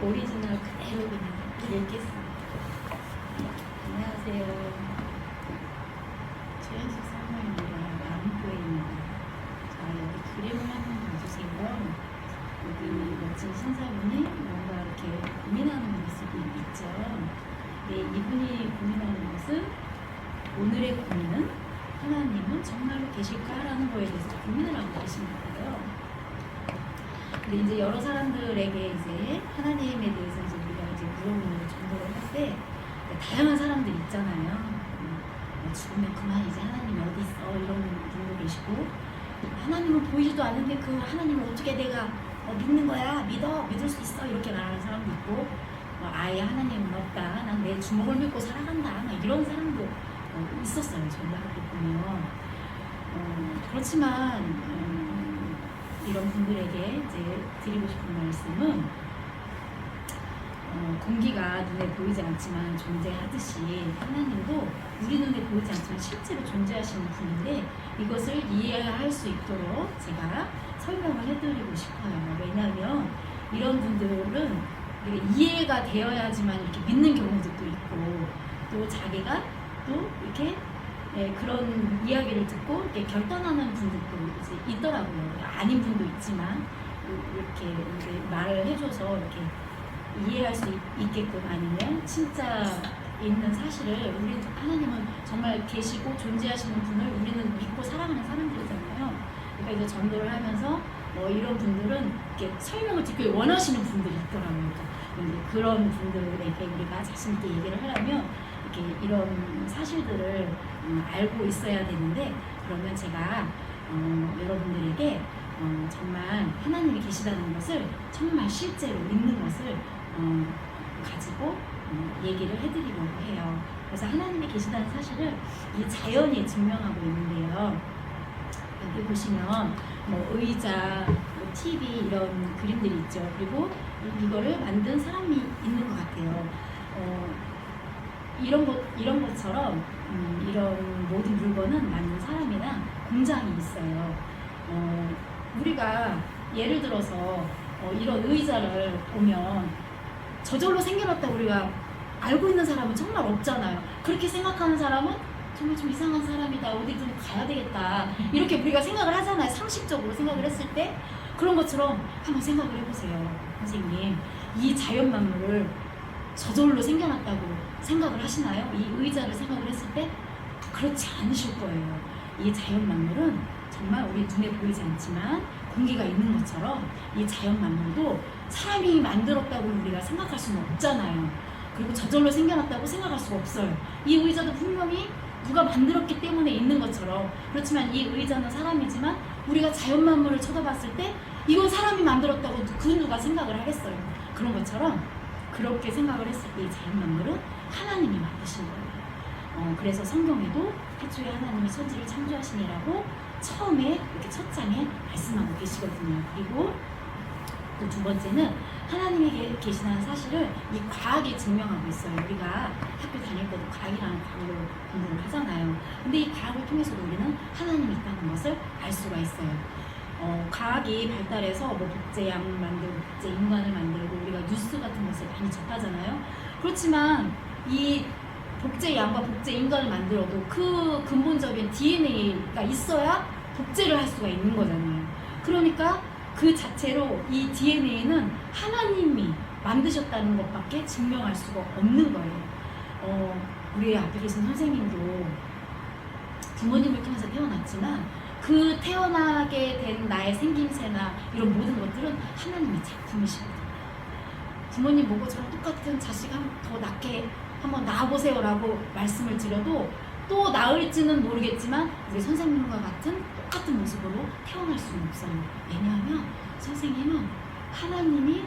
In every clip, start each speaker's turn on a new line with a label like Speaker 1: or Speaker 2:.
Speaker 1: 오리지널 그대로 그냥 읽겠습니다. 안녕하세요. 최현숙 사모입니다. 남교회입니다. 자, 여기 그림을 한번 봐주세요. 여기 멋진 신사분이 뭔가 이렇게 고민하는 모습이 있죠. 네, 이분이 고민하는 것은 오늘의 고민은 하나님은 정말로 계실까라는 거에 대해서 고민을 하고 계신 거예요. 근데 이제 여러 사람들에게 이제 하나님에 대해서 이제 우리가 이제 물어보는 정보를 할 때 다양한 사람들이 있잖아요. 죽으면 그만 이제 하나님이 어디 있어 이런 분도 계시고, 하나님은 보이지도 않는데 그 하나님을 어떻게 내가 믿는 거야, 믿을 수 있어 이렇게 말하는 사람도 있고, 아예 하나님은 없다, 난 내 주먹을 믿고 살아간다, 이런 사람도 있었어요. 전략을 보면. 그렇지만 이런 분들에게 이제 드리고 싶은 말씀은, 공기가 눈에 보이지 않지만 존재하듯이 하나님도 우리 눈에 보이지 않지만 실제로 존재하시는 분인데, 이것을 이해할 수 있도록 제가 설명을 해드리고 싶어요. 왜냐하면 이런 분들은 이해가 되어야지만 이렇게 믿는 경우도 있고, 또 자기가 또 이렇게 그런 이야기를 듣고 이렇게 결단하는 분들도 이제 있더라고요. 아닌 분도 있지만 이렇게 이제 말을 해줘서 이렇게 이해할 수 있게끔, 아니면 진짜 있는 사실을, 우리 하나님은 정말 계시고 존재하시는 분을 우리는 믿고 사랑하는 사람들이잖아요. 그러니까 이제 전도를 하면서 이런 분들은 이렇게 설명을 듣길 원하시는 분들이 있더라고요. 그러니까 그런 분들에게 우리가 자신 있게 얘기를 하려면 이렇게 이런 사실들을 알고 있어야 되는데, 그러면 제가 여러분들에게 정말 하나님이 계시다는 것을, 정말 실제로 믿는 것을 가지고 얘기를 해드리려고 해요. 그래서 하나님이 계시다는 사실을 이 자연이 증명하고 있는데요. 여기 보시면 의자, TV 이런 그림들이 있죠. 그리고 이거를 만든 사람이 있는 것 같아요. 이런 것처럼 이런 모든 물건은 만든 사람이나 공장이 있어요. 우리가 예를 들어서 이런 의자를 보면 저절로 생겨났다고 우리가 알고 있는 사람은 정말 없잖아요. 그렇게 생각하는 사람은 정말 좀 이상한 사람이다, 어디 좀 가야 되겠다, 이렇게 우리가 생각을 하잖아요. 상식적으로 생각을 했을 때. 그런 것처럼 한번 생각을 해보세요. 선생님, 이 자연 만물을 저절로 생겨났다고 생각을 하시나요? 이 의자를 생각을 했을 때 그렇지 않으실 거예요. 이 자연 만물은 정말 우리 눈에 보이지 않지만 공기가 있는 것처럼, 이 자연 만물도 사람이 만들었다고 우리가 생각할 수는 없잖아요. 그리고 저절로 생겨났다고 생각할 수가 없어요. 이 의자도 분명히 누가 만들었기 때문에 있는 것처럼, 그렇지만 이 의자는 사람이지만 우리가 자연 만물을 쳐다봤을 때 이건 사람이 만들었다고 그 누가 생각을 하겠어요. 그런 것처럼 그렇게 생각을 했을 때 이 자연 만물은 하나님이 만드신 거예요. 그래서 성경에도 태초에 하나님이 천지를 창조하시니라고 처음에 이렇게 첫 장에 말씀하고 계시거든요. 그리고 또 두 번째는 하나님이 계시다는 사실을 이 과학이 증명하고 있어요. 우리가 학교 다닐 때도 과학이라는 과목을 공부를 하잖아요. 근데 이 과학을 통해서도 우리는 하나님이 있다는 것을 알 수가 있어요. 과학이 발달해서 복제양 만들고 복제 인간을 만들고, 우리가 뉴스 같은 것을 많이 접하잖아요. 그렇지만 이 복제 양과 복제 인간을 만들어도 그 근본적인 DNA가 있어야 복제를 할 수가 있는 거잖아요. 그러니까 그 자체로 이 DNA는 하나님이 만드셨다는 것밖에 증명할 수가 없는 거예요. 우리 앞에 계신 선생님도 부모님을 통해서 태어났지만 그 태어나게 된 나의 생김새나 이런 모든 것들은 하나님의 작품이시거든요. 부모님 보고 저랑 똑같은 자식 더 낳게 한번 낳아보세요 라고 말씀을 드려도 또 나을지는 모르겠지만 우리 선생님과 같은 똑같은 모습으로 태어날 수는 없어요. 왜냐하면 선생님은 하나님이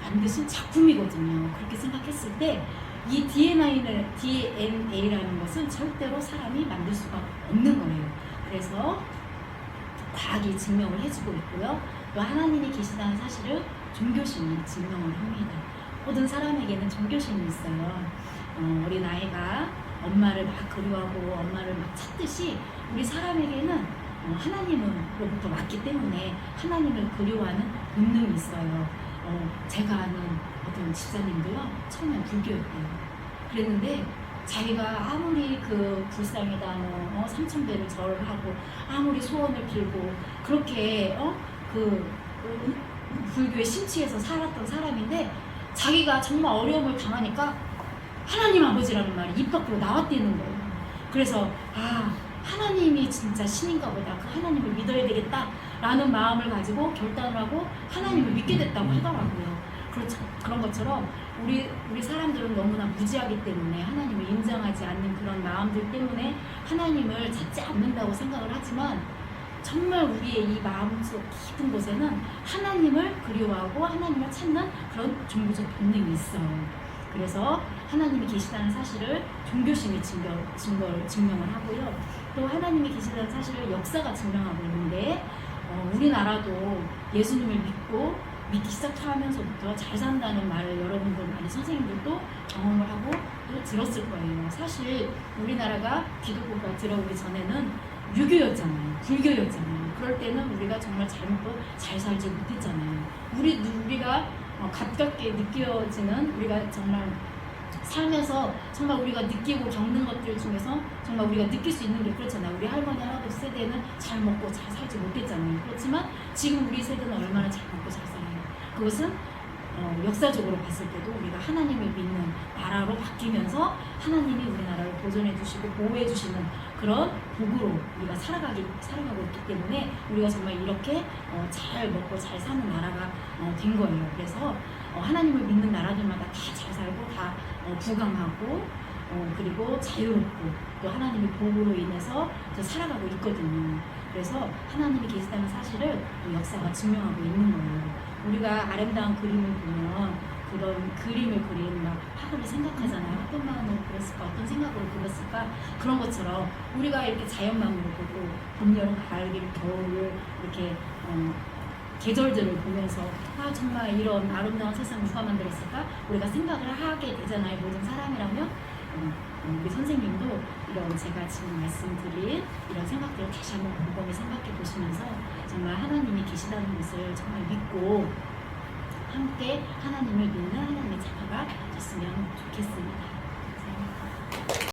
Speaker 1: 만드신 작품이거든요. 그렇게 생각했을 때 이 DNA라는 것은 절대로 사람이 만들 수가 없는 거예요. 그래서 과학이 증명을 해주고 있고요. 또 하나님이 계시다는 사실을 종교심이 증명을 합니다. 모든 사람에게는 종교심이 있어요. 어린아이가 엄마를 막 그리워하고 엄마를 막 찾듯이 우리 사람에게는 하나님으로부터 왔기 때문에 하나님을 그리워하는 본능이 있어요. 제가 아는 어떤 집사님도요, 처음엔 불교였대요. 그랬는데 자기가 아무리 그 불상에다 삼천배를 절을 하고 아무리 소원을 빌고 그렇게 불교에 심취해서 살았던 사람인데 자기가 정말 어려움을 당하니까 하나님 아버지라는 말이 입 밖으로 나왔다는 거예요. 그래서 하나님이 진짜 신인가 보다. 그 하나님을 믿어야 되겠다라는 마음을 가지고 결단을 하고 하나님을 믿게 됐다고 하더라고요. 그렇죠. 그런 것처럼 우리 사람들은 너무나 무지하기 때문에 하나님을 인정하지 않는 그런 마음들 때문에 하나님을 찾지 않는다고 생각을 하지만 정말 우리의 이 마음속 깊은 곳에는 하나님을 그리워하고 하나님을 찾는 그런 종교적 본능이 있어요. 그래서 하나님이 계시다는 사실을 종교심이 증명을 하고요. 또 하나님이 계시다는 사실을 역사가 증명하고 있는데 우리나라도 예수님을 믿기 시작하면서부터 잘 산다는 말을 여러분들 많이 선생님들도 경험을 하고 또 들었을 거예요. 사실 우리나라가 기독교가 들어오기 전에는 유교였잖아요. 불교였잖아요. 그럴 때는 우리가 정말 잘 먹고 잘 살지 못했잖아요. 우리가 가깝게 느껴지는 우리가 정말 살면서 정말 우리가 느끼고 겪는 것들 중에서 정말 우리가 느낄 수 있는 게 그렇잖아요. 우리 할머니 할아버지 세대는 잘 먹고 잘 살지 못했잖아요. 그렇지만 지금 우리 세대는 얼마나 잘 먹고 잘 살아요. 그것은 역사적으로 봤을 때도 우리가 하나님을 믿는 나라로 바뀌면서 하나님이 우리나라를 보존해 주시고 보호해 주시는 그런 복으로 우리가 살아가고 있기 때문에 우리가 정말 이렇게 잘 먹고 잘 사는 나라가 된 거예요. 그래서 하나님을 믿는 나라들마다 다 잘 살고 다 부강하고 그리고 자유롭고 또 하나님의 복으로 인해서 살아가고 있거든요. 그래서 하나님이 계시다는 사실을 역사가 증명하고 있는 거예요. 우리가 아름다운 그림을 보면 그런 그림을 그린 화가를 생각하잖아요. 어떤 마음으로 그렸을까, 어떤 생각으로 그렸을까. 그런 것처럼 우리가 이렇게 자연만으로 보고 봄, 여름, 가을, 겨울을 이렇게 계절들을 보면서 정말 이런 아름다운 세상 누가 만들었을까? 우리가 생각을 하게 되잖아요. 모든 사람이라면 우리 선생님도 이런 제가 지금 말씀드린 이런 생각들을 다시 한번 곰곰이 생각해 보시면서 정말 하나님이 계시다는 것을 정말 믿고 함께 하나님을 믿는 하나님의 자녀가 됐으면 좋겠습니다.